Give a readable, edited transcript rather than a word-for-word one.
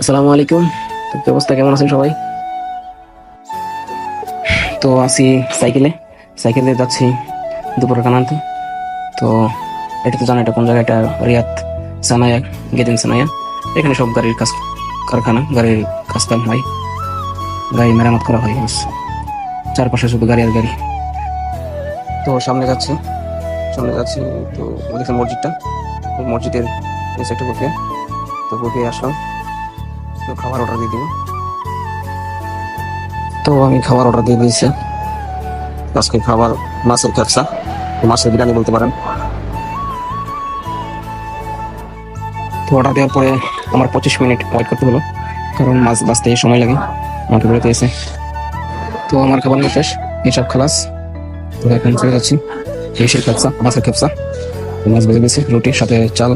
আসসালামু আলাইকুম। তো কি অবস্থা, কেমন আছেন সবাই? তো আছি সাইকেলে সাইকেলে যাচ্ছি দুপুরের খানা আনতে। তো এটা তো জানো, এটা কোন জায়গা? এটা রিয়াদ সানায়া, গেদিন সানায়া। এখানে সব গাড়ির কাজ, কারখানা, গাড়ির কাজ কাম হয়, গাড়ি মেরামত করা হয় বাস। চারপাশে শুধু গাড়ি আর গাড়ি। তো সামনে যাচ্ছি। তো দেখছেন মসজিদটা, ওই মসজিদের নিচে একটা বুফে। তো বুফে আসলাম, তো খাবার অর্ডার দিয়ে দিব। তো আমি খাবার অর্ডার দিয়ে দিয়েছি। আজকে খাবার মাছের ক্যাপসা, মাছের বিরিয়ানি বলতে পারেন। তো অর্ডার দেওয়ার পরে আমার 25 মিনিট ওয়েট করতে হলো, কারণ মাছ বাঁচতে সময় লাগে। আমাকে বলে দিয়েছে। তো আমার খাবার নিয়ে শেষ, এসব খালাস। তো এখন চলে যাচ্ছি। মাছের ক্যাপসা, মাছ ভেজে দিয়েছি, রুটির সাথে চাল,